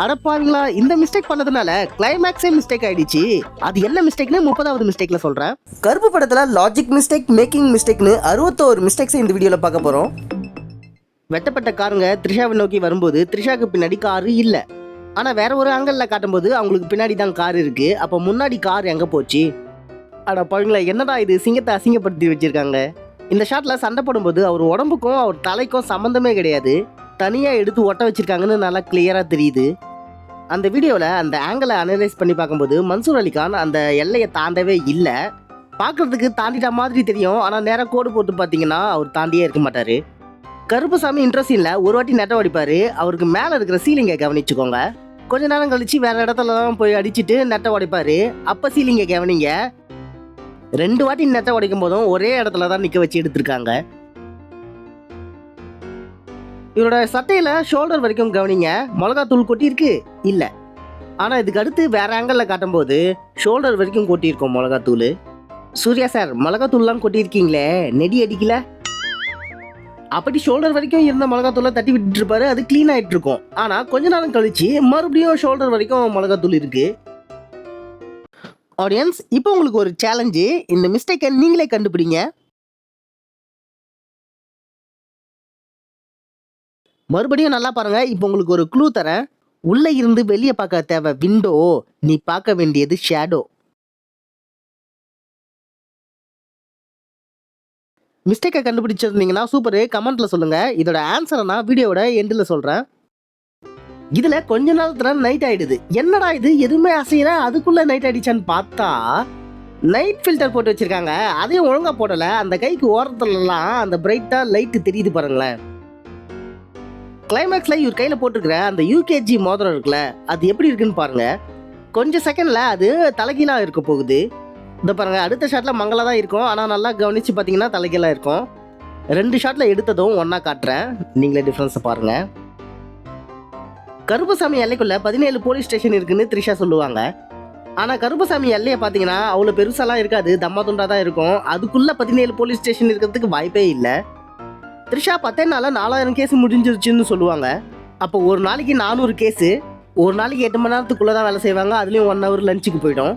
அடப்பாவீங்களா, இந்த மிஸ்டேக் பண்ணதுனால கிளைமேக்ஸே மிஸ்டேக் ஆயிடுச்சு. அது என்ன மிஸ்டேக்னு 30வது மிஸ்டேக்ல சொல்றேன். கருப்பு படத்துல லாஜிக் மிஸ்டேக், மேக்கிங் மிஸ்டேக்னு 61 மிஸ்டேக்ஸ் இந்த வீடியோல பார்க்க போறோம். வெட்டப்பட்ட காருங்க த்ரிஷாவை நோக்கி வரும்போது த்ரிஷாக்கு பின்னாடி காரு இல்ல. ஆனா வேற ஒரு ஆங்கிள் காட்டும்போது அவங்களுக்கு பின்னாடி தான் கார் இருக்கு. அப்ப முன்னாடி கார் எங்க போச்சு? அட பாவீங்களா, என்னடா இது, சிங்கத்தை அசிங்கப்படுத்தி வச்சிருக்காங்க. இந்த ஷாட்ல சண்டை போடும்போது அவர் உடம்புக்கும் அவர் தலைக்கும் சம்பந்தமே கிடையாது. தனியா எடுத்து ஒட்ட வச்சிருக்காங்கன்னு நல்லா கிளியரா தெரியுது. அந்த வீடியோவில் அந்த ஆங்கிளை அனலைஸ் பண்ணி பார்க்கும்போது மன்சூர் அலிகான் அந்த எல்லையை தாண்டவே இல்லை. பார்க்கறதுக்கு தாண்டிட்ட மாதிரி தெரியும், ஆனால் நேராக கோடு போட்டு பார்த்தீங்கன்னா அவர் தாண்டியே இருக்க மாட்டார். கருப்புசாமி இன்ட்ரெஸ்டிங்ல ஒரு வாட்டி நெட்டை அடிப்பார். அவருக்கு மேலே இருக்கிற சீலிங்கை கவனிச்சுக்கோங்க. கொஞ்ச நேரம் கழிச்சு வேற இடத்துல தான் போய் அடிச்சுட்டு நெட்டை உடைப்பாரு. அப்போ சீலிங்கை கவனிங்க, 2 வாட்டி நெட்டை உடைக்கும் போதும் ஒரே இடத்துல தான் நிற்க வச்சு எடுத்திருக்காங்க. இவரோட சட்டையில ஷோல்டர் வரைக்கும் கவனிங்க, மிளகாத்தூள் கொட்டியிருக்கு இல்ல. ஆனா இதுக்கு அடுத்து வேற ஆங்கிள் காட்டும் போது ஷோல்டர் வரைக்கும் கொட்டியிருக்கோம் மிளகாத்தூள். சூர்யா சார், மிளகாத்தூள்லாம் கொட்டியிருக்கீங்களே, நெடி அடிக்கல? அப்படி ஷோல்டர் வரைக்கும் இருந்த மிளகாத்தூளை தட்டி விட்டுட்டு இருப்பாரு, அது கிளீன் ஆயிட்டு இருக்கும். ஆனா கொஞ்ச நேரம் கழிச்சு மறுபடியும் ஷோல்டர் வரைக்கும் மிளகாத்தூள் இருக்கு. ஆடியன்ஸ், இப்போ உங்களுக்கு ஒரு சேலஞ்சு, இந்த மிஸ்டேக்கை நீங்களே கண்டுபிடிங்க. மறுபடியும் நல்லா பாருங்க. இப்போ உங்களுக்கு ஒரு க்ளூ தரேன். உள்ள இருந்து வெளியே பார்க்க தேவை விண்டோ, நீ பார்க்க வேண்டியது ஷேடோ. மிஸ்டேக்கை கண்டுபிடிச்சிருந்தீங்கன்னா சூப்பர், கமெண்ட்ல சொல்லுங்க. இதோட ஆன்சரை நான் வீடியோட எண்டில் சொல்றேன். இதுல கொஞ்ச நேரத்துல நைட் ஆயிடுது. என்னடா இது, எதுவுமே அசையல, அதுக்குள்ள நைட் ஆயிடுச்சான்னு பார்த்தா நைட் ஃபில்டர் போட்டு வச்சிருக்காங்க. அதையும் ஒழுங்கா போடல. அந்த கைக்கு ஓரத்துலலாம் அந்த பிரைட்டா லைட் தெரியுது பாருங்களேன். கிளைமேக்ஸ்ல இவர் கையில போட்டுருக்கிற அந்த யூகேஜி மோதிரம் இருக்குல்ல, அது எப்படி இருக்குன்னு பாருங்க. கொஞ்சம் செகண்ட்ல அது தலைகீழா இருக்க போகுது. இந்த பாருங்க, அடுத்த ஷாட்ல மங்களா தான் இருக்கும். ஆனா நல்லா கவனிச்சு பாத்தீங்கன்னா தலைகீழா இருக்கும். 2 ஷாட்ல எடுத்ததும் ஒன்னா காட்டுறேன், நீங்களே டிஃபரன்ஸ் பாருங்க. கருப்புசாமி எல்லைக்குள்ள 17 போலீஸ் ஸ்டேஷன் இருக்குன்னு த்ரிஷா சொல்லுவாங்க. ஆனா கருப்புசாமி எல்லையை பாத்தீங்கன்னா அவ்வளவு பெருசாலாம் இருக்காது, தம்மா துண்டா தான் இருக்கும். அதுக்குள்ள 17 போலீஸ் ஸ்டேஷன் இருக்கிறதுக்கு வாய்ப்பே இல்லை. த்ரிஷா 10 நாளில் 4000 கேஸ் முடிஞ்சிருச்சுன்னு சொல்லுவாங்க. அப்போ ஒரு நாளைக்கு 400 கேஸு, ஒரு நாளைக்கு 8 மணி நேரத்துக்குள்ளே தான் வேலை செய்வாங்க. அதுலேயும் 1 ஹவர் லஞ்சுக்கு போயிடும்.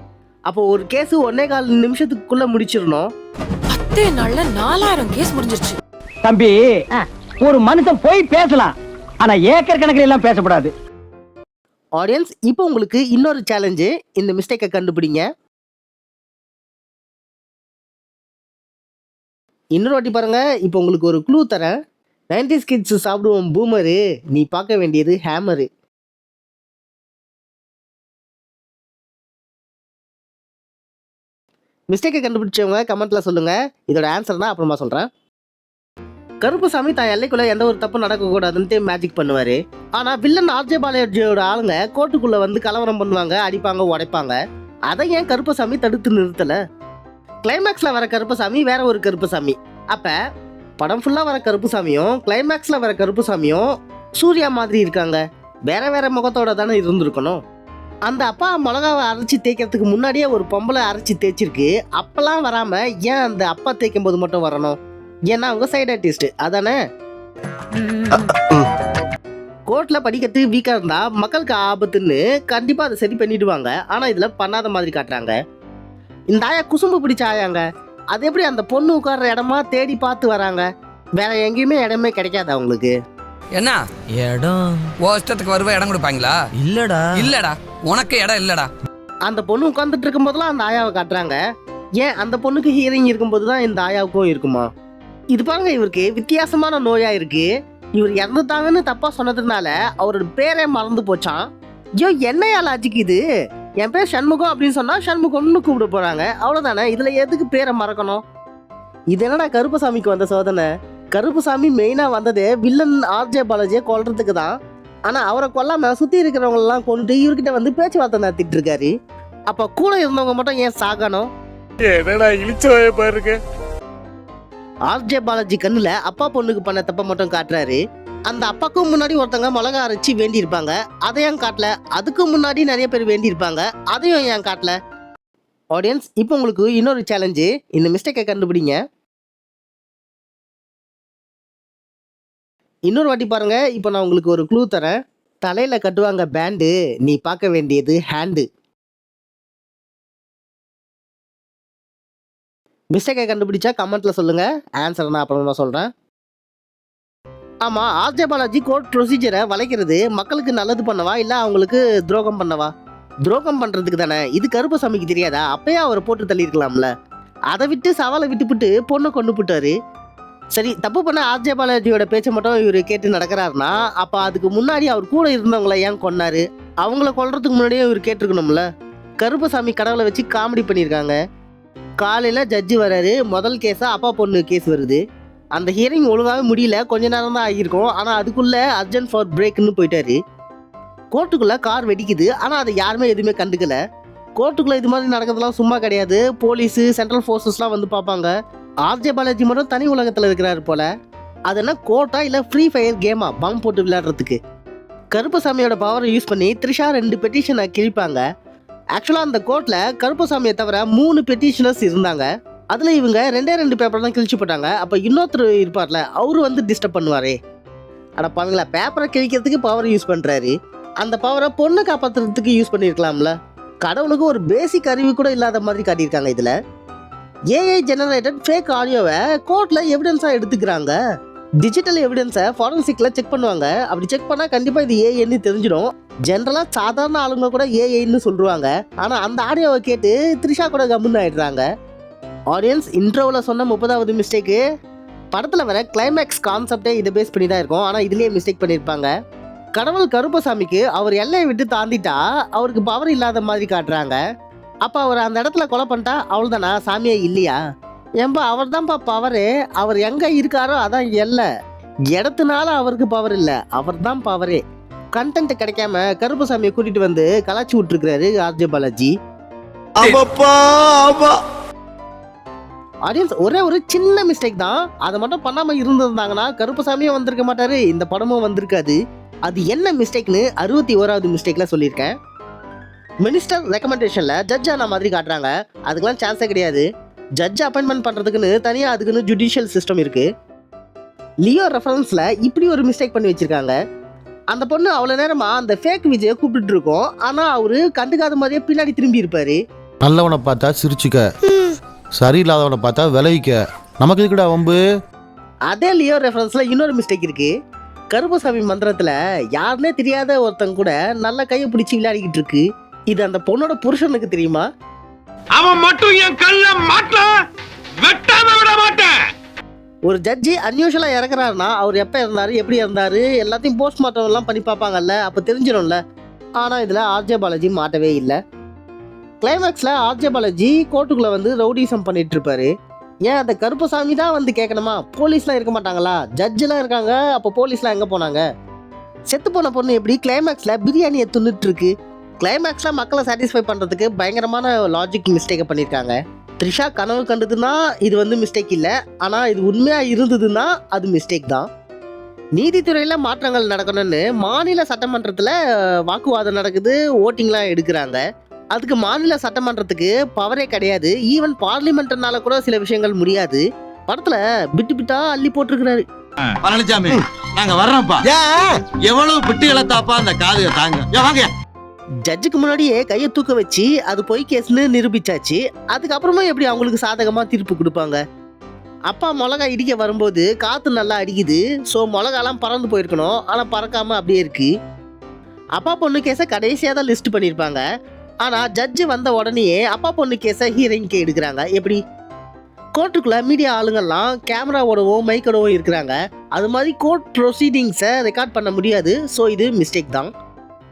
அப்போ ஒரு கேஸு 1.25 நிமிஷத்துக்குள்ளே முடிச்சிடணும். 10 நாள்ல 4000 கேஸ் முடிஞ்சிருச்சு. தம்பி, ஒரு மனுஷன் போய் பேசலாம், ஆனா ஏக்கர் கணக்கில் எல்லாம் பேசக்கூடாது. ஆடியன்ஸ், இப்போ உங்களுக்கு இன்னொரு சேலஞ்சு, இந்த மிஸ்டேக்கை கண்டுபிடிங்க. இன்னொரு வாட்டி பாருங்க. இப்போ உங்களுக்கு ஒரு க்ளூ தரேன். 90s கிட்ஸ் சாப்பிடுவோம் பூமரு, நீ பார்க்க வேண்டியது ஹேமரு. மிஸ்டேக்கை கண்டுபிடிச்சவங்க கமெண்ட்ல சொல்லுங்க. இதோட ஆன்சர் தான் அப்புறமா சொல்றேன். கருப்புசாமி தான் எல்லைக்குள்ள எந்த ஒரு தப்பு நடக்கக்கூடாதுன்ட்டு மேஜிக் பண்ணுவாரு. ஆனா வில்லன் ஆர்ஜே பாலாஜியோட ஆளுங்க கோர்ட்டுக்குள்ள வந்து கலவரம் பண்ணுவாங்க, அடிப்பாங்க, உடைப்பாங்க. அதை ஏன் கருப்புசாமி தடுத்து நிறுத்தல? கிளைமேக்ஸ்ல வர கருப்புசாமி வேற ஒரு கருப்புசாமி. அப்ப படம் ஃபுல்லா வர கருப்புசாமியும் கிளைமேக்ஸ்ல வர கருப்புசாமியும் சூர்யா மாதிரி இருக்காங்க. வேற வேற முகத்தோட தானே இருந்திருக்கணும். அந்த அப்பா மிளகாவை அரைச்சி தேய்க்கிறதுக்கு முன்னாடியே ஒரு பொம்பளை அரைச்சி தேய்ச்சிருக்கு. அப்பெல்லாம் வராம ஏன் அந்த அப்பா தேய்க்கும் போது மட்டும் வரணும்? ஏன்னா அவங்க சைட் ஆர்டிஸ்ட் அதானே. கோர்ட்ல படிக்கிறது வீக்கா இருந்தா மக்களுக்கு ஆபத்துன்னு கண்டிப்பா அதை சரி பண்ணிடுவாங்க. ஆனா இதுல பண்ணாத மாதிரி காட்டுறாங்க. இந்த ஆயா குசும்பு பிடிச்ச ஆயாங்க. அது எப்படி அந்த பொண்ணு உட்கார்ற இடமா தேடி பார்த்து வராங்க? வேற எங்கேயுமே இடமே கிடைக்காது அவங்களுக்கு. என்ன இடம்? இஷ்டத்துக்கு வருவா இடம் கொடுப்பாங்களா? இல்லடா, உனக்கு இடம் இல்லடா. அந்த பொண்ணு உட்கார்ந்துட்டு இருக்கும் போதெல்லாம் அந்த ஆயாவை காட்டுறாங்க. ஏன் அந்த பொண்ணுக்கு ஹீரிங் இருக்கும்போது தான் இந்த ஆயாவுக்கும் இருக்குமா? இது பாருங்க, இவருக்கு வித்தியாசமான நோயா இருக்கு. இவர் இறந்துட்டாங்கன்னு தப்பா சொன்னதுனால அவரோட பேரே மறந்து போச்சான். ஐயோ, என்னையா லாஜிக் இது? என் பேர் சண்முகம் அப்படின்னு சொன்னா சண்முகம்னு கூப்பிட போறாங்க, அவ்வளவுதானே. இதுல எதுக்கு பேரை மறக்கணும்? இது என்னடா கருப்புசாமிக்கு வந்த சோதனை? கருப்புசாமி மெயினா வந்ததே வில்லன் ஆர்ஜே பாலாஜியை கொல்றதுக்கு தான். ஆனா அவரை கொல்லாம சுத்தி இருக்கிறவங்க எல்லாம் கொண்டு இவர்கிட்ட வந்து பேச்சுவார்த்தை நடத்திட்டு இருக்காரு. அப்ப கூட இருந்தவங்க மட்டும் ஏன் சாகணும்? என்னடா இழிச்சவாய பாருங்க. ஆர்ஜே பாலாஜி கண்ணுல அப்பா பொண்ணுக்கு பண்ண தப்ப மட்டும் காட்டுறாரு. அந்த அப்பாக்கும் முன்னாடி ஒருத்தங்க மிளகா அரைச்சி வேண்டி இருப்பாங்க, அதையும் காட்டல. அதுக்கு முன்னாடி நிறைய பேர் வேண்டி இருப்பாங்க, அதையும் ஏன் காட்டல? ஆடியன்ஸ், இப்போ உங்களுக்கு இன்னொரு சேலஞ்சு, இந்த மிஸ்டேக்கை கண்டுபிடிங்க. இன்னொரு வாட்டி பாருங்க. இப்போ நான் உங்களுக்கு ஒரு க்ளூ தரேன். தலையில கட்டுவாங்க பேண்டு, நீ பார்க்க வேண்டியது ஹேண்டு. மிஸ்டேக்கை கண்டுபிடிச்சா கமெண்ட்ல சொல்லுங்க, ஆன்சர் நான் அப்புறமா சொல்றேன். ஆமா, ஆர்ஜே பாலாஜி கோர்ட் ப்ரொசீஜரை வளைக்கிறது மக்களுக்கு நல்லது பண்ணவா இல்ல அவங்களுக்கு துரோகம் பண்ணவா? துரோகம் பண்றதுக்கு தானே. இது கருப்பசாமிக்கு தெரியாதா? அப்பயே அவரை போட்டு தள்ளியிருக்கலாம்ல. அதை விட்டு சவாலை விட்டுப்புட்டு பொண்ணை கொண்டு போட்டாரு. சரி, தப்பு பண்ண ஆர்ஜே பாலாஜியோட பேச்சை மட்டும் இவர் கேட்டு நடக்கிறாருன்னா அப்ப அதுக்கு முன்னாடி அவர் கூட இருந்தவங்கள ஏன் கொன்னாரு? அவங்கள கொல்றதுக்கு முன்னாடியே இவர் கேட்டிருக்கணும்ல. கருப்பசாமி கடவுளை வச்சு காமெடி பண்ணியிருக்காங்க. காலையில ஜட்ஜி வராரு, முதல் கேஸா அப்பா பொண்ணு கேஸ் வருது. அந்த ஹியரிங் ஒழுங்காவே முடியல, கொஞ்ச நேரம் தான் ஆகியிருக்கும். ஆனா அதுக்குள்ள அர்ஜென்ட் ஃபார் பிரேக்னு போயிட்டாரு. கோர்ட்டுக்குள்ள கார் வெடிக்குது, ஆனா அதை யாருமே எதுவுமே கண்டுக்கல. கோர்ட்டுக்குள்ள இது மாதிரி நடக்கிறதுலாம் சும்மா கிடையாது. போலீஸ், சென்ட்ரல் ஃபோர்ஸஸ்லாம் வந்து பார்ப்பாங்க. ஆர்ஜே பாலாஜி மட்டும் தனி உலகத்துல இருக்கிறாரு போல. அது என்ன கோர்ட்டா இல்ல ஃப்ரீ ஃபயர் கேமா பம் போட்டு விளையாடுறதுக்கு? கருப்பசாமியோட பவரை யூஸ் பண்ணி த்ரிஷா 2 பெட்டிஷனை கிழிப்பாங்க. ஆக்சுவலா அந்த கோர்ட்ல கருப்பசாமியை தவிர 3 பெட்டிஷனர்ஸ் இருந்தாங்க. அதுல இவங்க 2 பேப்பர் தான் கிழிச்சு போட்டாங்க. அப்ப இன்னொருத்தர் இருப்பார்ல, அவரு வந்து டிஸ்டர்ப் பண்ணுவாரே. ஆனா பாவங்களா, பேப்பரை கிழிக்கிறதுக்கு பவர் யூஸ் பண்றாரு. அந்த பவரை பொண்ணை காப்பாத்துறதுக்கு யூஸ் பண்ணிருக்கலாம்ல. கடவுளுக்கு ஒரு பேசிக் அறிவு கூட இல்லாத மாதிரி காட்டியிருக்காங்க இதுல. ஏஐ ஜெனரேட்டட் ஃபேக் ஆடியோவை கோர்ட்ல எவிடன்ஸா எடுத்துக்கிறாங்க. டிஜிட்டல் எவிடன்ஸை ஃபாரன்சிக்ல செக் பண்ணுவாங்க. அப்படி செக் பண்ணா கண்டிப்பா இது ஏஐன்னு தெரிஞ்சிடும். ஜென்ரலா சாதாரண ஆளுங்க கூட ஏஐன்னு சொல்லுவாங்க. ஆனா அந்த ஆடியோவை கேட்டு த்ரிஷா கூட கம்முன்னு ஆயிடுறாங்க. ஆடியன்ஸ், இன்ட்ரோவில் சொன்ன 30வது மிஸ்டேக்கு படத்தில் வர கிளைமேக்ஸ் கான்செப்டே இதை பேஸ் பண்ணி தான் இருக்கும். ஆனால் இதுலேயே மிஸ்டேக் பண்ணியிருப்பாங்க. கடவுள் கருப்பசாமிக்கு அவர் எல்லையை விட்டு தாண்டிட்டா அவருக்கு பவர் இல்லாத மாதிரி காட்டுறாங்க. அப்போ அவர் அந்த இடத்துல கொலை பண்ணிட்டா அவ்வளோதானா? சாமியே இல்லையா? ஏன்பா அவர் தான்ப்பா பவரு. அவர் எங்கே இருக்காரோ அதான் எல்லை. இடத்துனால அவருக்கு பவர் இல்லை, அவர் தான் பவரே. கண்டென்ட் கிடைக்காம கருப்பசாமியை கூட்டிட்டு வந்து கலாச்சி விட்டுருக்கிறாரு ஆர்ஜே பாலாஜி. ஆடியன்ஸ், ஒரே ஒரு சின்ன மிஸ்டேக் தான். அதை மட்டும் பண்ணாம இருந்திருந்தாங்கன்னா கருப்பசாமியும் வந்திருக்க மாட்டாரு, இந்த படமும் வந்திருக்காது. அது என்ன மிஸ்டேக்னு 61வது மிஸ்டேக்ல சொல்லியிருக்கேன். மினிஸ்டர் ரெக்கமெண்டேஷன்ல ஜட்ஜ் ஆன மாதிரி காட்டுறாங்க. அதுக்கெல்லாம் சான்ஸே கிடையாது. ஜட்ஜ் அப்பாயின்மெண்ட் பண்றதுக்குன்னு தனியா அதுக்குன்னு ஜுடிஷியல் சிஸ்டம் இருக்கு. லியோ ரெஃபரன்ஸ்ல இப்படி ஒரு மிஸ்டேக் பண்ணி வச்சிருக்காங்க. அந்த பொண்ணு அவ்வளவு நேரமா அந்த ஃபேக் விஜயை கூப்பிட்டு இருக்கோம். ஆனா அவரு கண்டுக்காத மாதிரியே பின்னாடி திரும்பி இருப்பாரு. நல்லவனை பார்த்தா சிரிச்சுக்க, சரியில்லாதவனை பார்த்தா விளைவிக்க, நமக்கு இருக்குடா வம்பு. அதே லியோ ரெஃபரன்ஸ்ல இன்னொரு மிஸ்டேக் இருக்கு. கருப்பசாமி மந்திரத்துல யாருன்னே தெரியாத ஒருத்தங்க கூட நல்ல கையை பிடிச்சி விளையாடிக்கிட்டு இருக்கு. இது அந்த பொண்ணோட புருஷனுக்கு தெரியுமா? அவன் மட்டும் என் கல்ல மாட்ட வெட்டாம விட மாட்டேன். ஒரு ஜட்ஜி அன்யூஷுவலா இறக்குறாருன்னா அவர் எப்ப இருந்தாரு, எப்படி இருந்தாரு, எல்லாத்தையும் போஸ்ட்மார்ட்டம் எல்லாம் பண்ணி பார்ப்பாங்கல்ல, அப்ப தெரிஞ்சிடும்ல. ஆனா இதுல ஆர்ஜே பாலாஜி மாட்டவே இல்லை. கிளைமேக்ஸ்ல ஆர்ஜே பாலாஜி கோர்ட்டுக்குள்ள வந்து ரவுடிசம் பண்ணிட்டு இருப்பாரு. ஏன் அந்த கருப்பசாமி தான் வந்து கேட்கணுமா? போலீஸ்லாம் இருக்க மாட்டாங்களா? ஜட்ஜெல்லாம் இருக்காங்க, அப்போ போலீஸ்லாம் எங்க போனாங்க? செத்து போன பொண்ணு எப்படி கிளைமேக்ஸ்ல பிரியாணியை துண்ணிட்டு இருக்கு? கிளைமேக்ஸ்ல மக்களை சாட்டிஸ்ஃபை பண்றதுக்கு பயங்கரமான லாஜிக் மிஸ்டேக்கை பண்ணியிருக்காங்க. த்ரிஷா கனவு கண்டதுன்னா இது வந்து மிஸ்டேக் இல்லை, ஆனா இது உண்மையா இருந்ததுன்னா அது மிஸ்டேக் தான். நீதித்துறையில மாற்றங்கள் நடக்கணும்னு மாநில சட்டமன்றத்துல வாக்குவாதம் நடக்குது, ஓட்டிங்லாம் எடுக்கிறாங்க. அதுக்கு மாநில சட்டமன்றத்துக்கு பவரே கிடையாது. ஈவன் பார்லிமெண்ட்னால கூட சில விஷயங்கள் முடியாது. படத்துல பிட்டு பிட்டா அள்ளி போட்டிருக்கிறாரு. பழனிசாமி, நாங்க வர்றோம்ப்பா. எவ்வளவு பிட்டு இழத்தாப்பா அந்த காது தாங்க. வாங்க. ஜட்ஜுக்கு முன்னாடியே கையை தூக்க வச்சு அது பொய் கேஸ்னு நிரூபிச்சாச்சு. அதுக்கப்புறமா எப்படி அவங்களுக்கு சாதகமா தீர்ப்பு கொடுப்பாங்க? அப்பா மிளகா இடிக்க வரும்போது காத்து நல்லா அடிக்குது. ஸோ மிளகாலாம் பறந்து போயிருக்கணும், ஆனா பறக்காம அப்படியே இருக்கு. அப்பா பொண்ணு கேஸை கடைசியாக தான் லிஸ்ட் பண்ணியிருப்பாங்க. ஆனா ஜட்ஜு வந்த உடனேயே அப்பா பொண்ணு கேஸை ஹியரிங்க்கு எடுக்கிறாங்க. எப்படி? கோர்ட்டுக்குள்ள மீடியா ஆளுங்கள்லாம் கேமராவோடவும் மைக்கோடவும் இருக்கிறாங்க. அது மாதிரி கோர்ட் ப்ரொசீடிங்ஸை ரெக்கார்ட் பண்ண முடியாது. ஸோ இது மிஸ்டேக் தான்.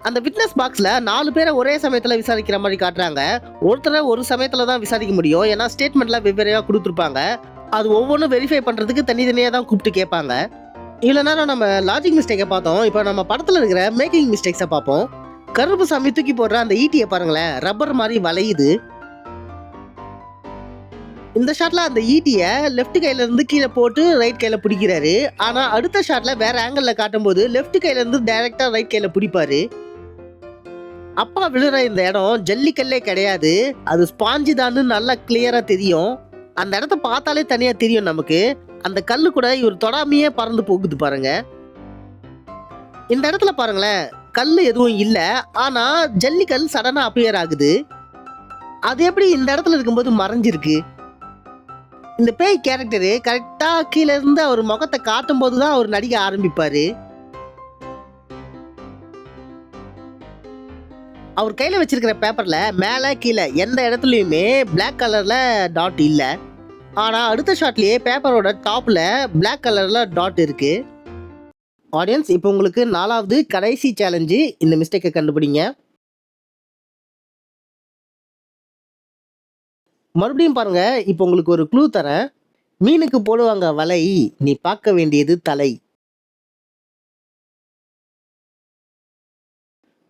அந்த விட்னஸ் பாக்ஸில் 4 பேரை ஒரே சமயத்தில் விசாரிக்கிற மாதிரி காட்டுறாங்க. ஒருத்தரை ஒரு சமயத்தில் தான் விசாரிக்க முடியும், ஏன்னா ஸ்டேட்மெண்ட்லாம் வெவ்வேறையாக கொடுத்துருப்பாங்க. அது ஒவ்வொன்றும் வெரிஃபை பண்ணுறதுக்கு தனித்தனியாக தான் கூப்பிட்டு கேட்பாங்க. இவ்வளோ நேரம் நம்ம லாஜிக் மிஸ்டேக்கை பார்த்தோம். இப்போ நம்ம படத்தில் இருக்கிற மேக்கிங் மிஸ்டேக்ஸை பார்ப்போம். கருப்பசாமி தூக்கி போடுற அந்த ஈட்டியை பாருங்களேன், ரப்பர் மாதிரி வளையுது. இந்த ஷாட்ல அந்த ஈட்டியை லெஃப்ட் கையில இருந்து கீழே போட்டு ரைட் கையில பிடிக்கிறாரு. ஆனா அடுத்த ஷாட்ல வேற ஆங்கிள் காட்டும் போது லெஃப்ட் கையில இருந்து டைரக்டா ரைட் கையில பிடிப்பாரு. அப்பா விழுற இந்த இடம் ஜல்லிக்கல்லே கிடையாது, அது ஸ்பாஞ்சு தான்னு நல்லா கிளியரா தெரியும். அந்த இடத்த பார்த்தாலே தனியா தெரியும் நமக்கு. அந்த கல்லு கூட இவர் தொடாமையே பறந்து போகுது பாருங்க. இந்த இடத்துல பாருங்களேன், கல் எதுவும் இல்லை, ஆனா ஜல்லிக்கல் சடனா அப்பியர் ஆகுது. அது எப்படி இந்த இடத்துல இருக்கும்போது மறைஞ்சிருக்கு? இந்த பேய் கேரக்டரு கரெக்டா கீழே இருந்து அவர் முகத்தை காட்டும் போதுதான் அவர் நடிக்க ஆரம்பிப்பாரு. அவர் கையில வச்சிருக்கிற பேப்பர்ல மேல கீழே எந்த இடத்துலயுமே பிளாக் கலர்ல டாட் இல்ல. ஆனா அடுத்த ஷாட்லயே பேப்பரோட டாப்ல பிளாக் கலர்ல டாட் இருக்கு. ஆடியன்ஸ், இப்போ உங்களுக்கு 4வது கடைசி சேலஞ்சு. இந்த மிஸ்டேக்கை கண்டுபிடிங்க. மறுபடியும் பாருங்க. இப்போ உங்களுக்கு ஒரு க்ளூ தரேன். மீனுக்கு போடுவாங்க வலை, நீ பார்க்க வேண்டியது தலை.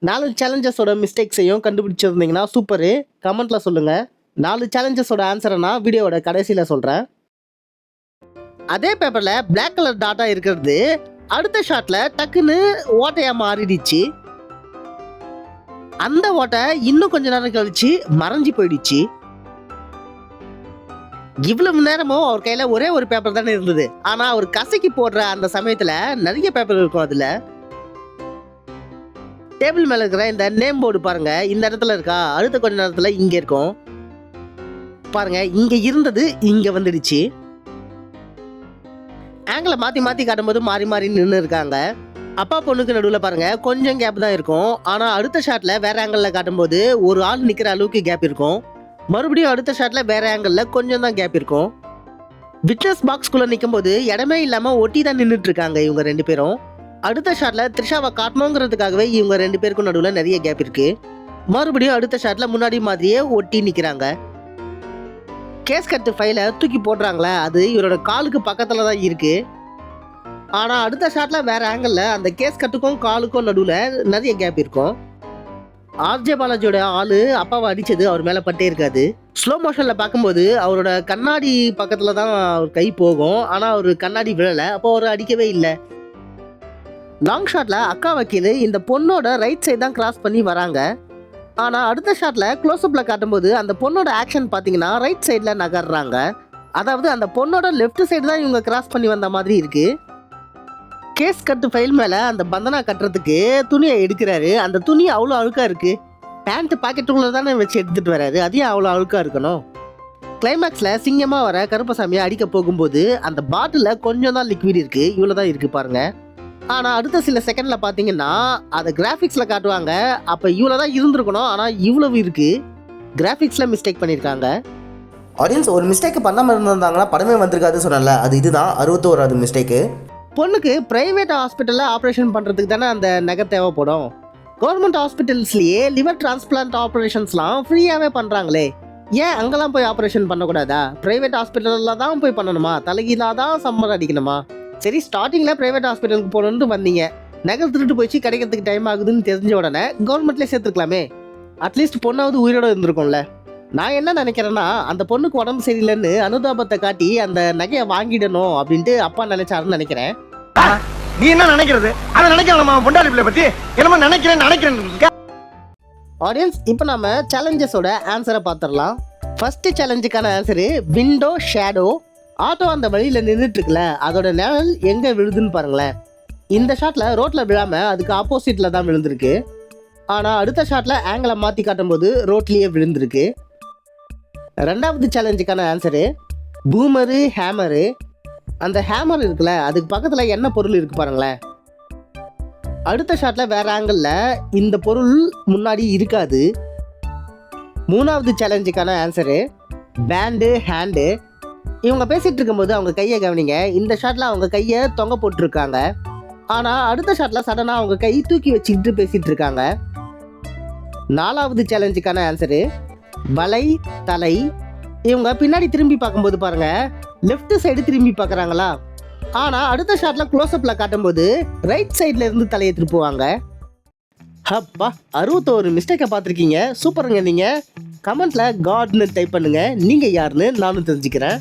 4 சேலஞ்சஸோட மிஸ்டேக்ஸையும் கண்டுபிடிச்சிருந்தீங்கன்னா சூப்பரு. கமெண்ட்ல சொல்லுங்க. 4 சேலஞ்சஸோட ஆன்சரை நான் வீடியோவோட கடைசியில சொல்றேன். அதே பேப்பர்ல பிளாக் கலர் டாட்டா இருக்கிறது அடுத்த ஷாட்ல டக்குன்னு ஓட்டையா மாறிடுச்சு. அந்த ஓட்டை இன்னும் கொஞ்ச நேரம் கழிச்சு மறைஞ்சு போயிடுச்சு. இவ்வளவு நேரமும் அவர் கையில ஒரே ஒரு பேப்பர் தானே இருந்தது. ஆனா அவர் கசக்கி போடுற அந்த சமயத்துல நிறைய பேப்பர் இருக்கும். அதுல டேபிள் மேல இருக்கிற இந்த நேம் போர்டு பாருங்க, இந்த இடத்துல இருக்கா, அடுத்த கொஞ்ச நேரத்துல இங்க இருக்கும் பாருங்க. இங்க இருந்தது இங்க வந்துடுச்சு. ஆங்கிளை மாற்றி மாற்றி காட்டும்போது மாறி மாறி நின்று இருக்காங்க. அப்பா பொண்ணுக்கு நடுவில் பாருங்க கொஞ்சம் கேப் தான் இருக்கும். ஆனால் அடுத்த ஷாட்டில் வேற ஆங்கிளில் காட்டும்போது ஒரு ஆள் நிற்கிற அளவுக்கு கேப் இருக்கும். மறுபடியும் அடுத்த ஷாட்டில் வேற ஆங்கிளில் கொஞ்சம் தான் கேப் இருக்கும். விட்னஸ் பாக்ஸ்குள்ளே நிற்கும் போது இடமே இல்லாமல் ஒட்டி தான் நின்றுட்டு இருக்காங்க இவங்க 2 பேரும். அடுத்த ஷாட்டில் த்ரிஷாவை காட்டணுங்கிறதுக்காகவே இவங்க 2 பேருக்கும் நடுவில் நிறைய கேப் இருக்கு. மறுபடியும் அடுத்த ஷாட்டில் முன்னாடி மாதிரியே ஒட்டி நிற்கிறாங்க. கேஸ் கட்டு ஃபைலை தூக்கி போடுறாங்களே, அது இவரோட காலுக்கு பக்கத்தில் தான் இருக்கு. ஆனால் அடுத்த ஷாட்டில் வேற ஆங்கிளில் அந்த கேஸ் கட்டுக்கும் காலுக்கும் நடுவில் நிறைய கேப் இருக்கும். ஆர்ஜே பாலாஜியோட ஆளு அப்பாவை அடிச்சது அவர் மேலே பட்டே இருக்காது. ஸ்லோ மோஷனில் பார்க்கும்போது அவரோட கண்ணாடி பக்கத்தில் தான் அவர் கை போகும். ஆனால் அவர் கண்ணாடி விழலை, அப்போ அவர் அடிக்கவே இல்லை. லாங் ஷாட்டில் அக்கா வக்கீல் இந்த பொண்ணோட ரைட் சைடு தான் கிராஸ் பண்ணி வராங்க. ஆனால் அடுத்த ஷாட்டில் க்ளோஸ்அப்பில் காட்டும்போது அந்த பொண்ணோட ஆக்ஷன் பார்த்தீங்கன்னா ரைட் சைடில் நகர்றாங்க. அதாவது அந்த பொண்ணோட லெஃப்ட் சைடு தான் இவங்க கிராஸ் பண்ணி வந்த மாதிரி இருக்கு. கேஸ் கட்டு ஃபைல் மேலே அந்த பந்தனா கட்டுறதுக்கு துணியை எடுக்கிறாரு. அந்த துணி அவ்வளோ அழுக்காக இருக்கு. பேண்ட் பாக்கெட்டுக்குள்ளே தானே வச்சு எடுத்துகிட்டு வராரு, அதையும் அவ்வளோ அழுக்காக இருக்கணும். கிளைமேக்ஸில் சிங்கமாக வர கருப்பசாமியை அடிக்க போகும்போது அந்த பாட்டிலில் கொஞ்சம் தான் லிக்விட் இருக்கு. இவ்வளோ தான் இருக்கு பாருங்க. ஆனால் அடுத்த சில செகண்டில் பார்த்தீங்கன்னா அதை கிராஃபிக்ஸில் காட்டுவாங்க. அப்போ இவ்வளோ தான் இருந்திருக்கணும், ஆனால் இவ்வளவு இருக்குது. கிராஃபிக்ஸில் மிஸ்டேக் பண்ணியிருக்காங்க. ஆடியன்ஸ், ஒரு மிஸ்டேக் பண்ணாமல் இருந்திருந்தாங்கன்னா படமே வந்திருக்காது சொன்னல, அது இதுதான் 61வது மிஸ்டேக்கு. பொண்ணுக்கு ப்ரைவேட் ஹாஸ்பிட்டலில் ஆப்ரேஷன் பண்ணுறதுக்கு தானே அந்த நகை தேவைப்படும். கவர்மெண்ட் ஹாஸ்பிட்டல்ஸ்லேயே லிவர் டிரான்ஸ்பிளான்ட் ஆப்ரேஷன்ஸ்லாம் ஃப்ரீயாகவே பண்ணுறாங்களே, ஏன் அங்கெல்லாம் போய் ஆப்ரேஷன் பண்ணக்கூடாதா? ப்ரைவேட் ஹாஸ்பிட்டலில் தான் போய் பண்ணணுமா? தலைகீழாக தான் சம்மர் அடிக்கணுமா? சரி, ஸ்டார்டிங்கில் ப்ரைவேட் ஹாஸ்பிட்டலுக்கு போகணுன்ட்டு வந்தீங்க, நகை திருட்டு போயிடுச்சு, கிடைக்கிறதுக்கு டைம் ஆகுதுன்னு தெரிஞ்ச உடனே கவர்மெண்ட்லேயே சேர்த்துருக்கலாமே. அட்லீஸ்ட் பொண்ணாவது உயிரோட இருந்திருக்கும்ல. நான் என்ன நினைக்கிறேன்னா, அந்த பொண்ணுக்கு உடம்பு சரியில்லைன்னு அனுதாபத்தை காட்டி அந்த நகையை வாங்கிடணும் அப்படின்ட்டு அப்பா நினைச்சாருன்னு நினைக்கிறேன். நீ என்ன நினைக்கிறது? அதை நினைக்கலாமா? பொண்டாடி பிள்ளை பத்தி என்னமோ நினைக்கிறேன். ஆடியன்ஸ், இப்போ நம்ம சேலஞ்சஸோட ஆன்சரை பார்த்துடலாம். ஃபர்ஸ்ட் சேலஞ்சுக்கான ஆன்சரு விண்டோ ஷேடோ. ஆட்டோ அந்த வழியில் நின்றுட்டு இருக்குல்ல, அதோட நிழல் எங்கே விழுதுன்னு பாருங்களேன். இந்த ஷாட்டில் ரோட்டில் விழாமல் அதுக்கு ஆப்போசிட்டில் தான் விழுந்திருக்கு. ஆனால் அடுத்த ஷாட்டில் ஆங்கிளை மாற்றி காட்டும்போது ரோட்லேயே விழுந்திருக்கு. 2வது சேலஞ்சுக்கான ஆன்சரு பூமரு ஹேமரு. அந்த ஹேமர் இருக்குல்ல, அதுக்கு பக்கத்தில் என்ன பொருள் இருக்குது பாருங்களேன். அடுத்த ஷாட்டில் வேற ஆங்கிளில் இந்த பொருள் முன்னாடி இருக்காது. 3வது சேலஞ்சுக்கான ஆன்சரு பேண்டு ஹேண்டு. இவங்க பேசிகிட்டு இருக்கும்போது அவங்க கையை கவனிங்க. இந்த ஷாட்டில் அவங்க கையை தொங்க போட்டிருக்காங்க. ஆனால் அடுத்த ஷாட்டில் சடனாக அவங்க கை தூக்கி வச்சுக்கிட்டு பேசிகிட்டு இருக்காங்க. 4வது சேலஞ்சுக்கான ஆன்சரு வலை தலை. இவங்க பின்னாடி திரும்பி பார்க்கும்போது பாருங்க, லெஃப்ட் சைடு திரும்பி பார்க்குறாங்களா? ஆனால் அடுத்த ஷாட்டில் க்ளோஸ்அப்பில் காட்டும்போது ரைட் சைடில் இருந்து தலையை திருப்புவாங்க. அப்பா, 61 மிஸ்டேக்கை பார்த்துருக்கீங்க. சூப்பருங்க. நீங்கள் கமெண்ட்டில் காட்னு டைப் பண்ணுங்கள். நீங்கள் யாருன்னு நானும் தெரிஞ்சுக்கிறேன்.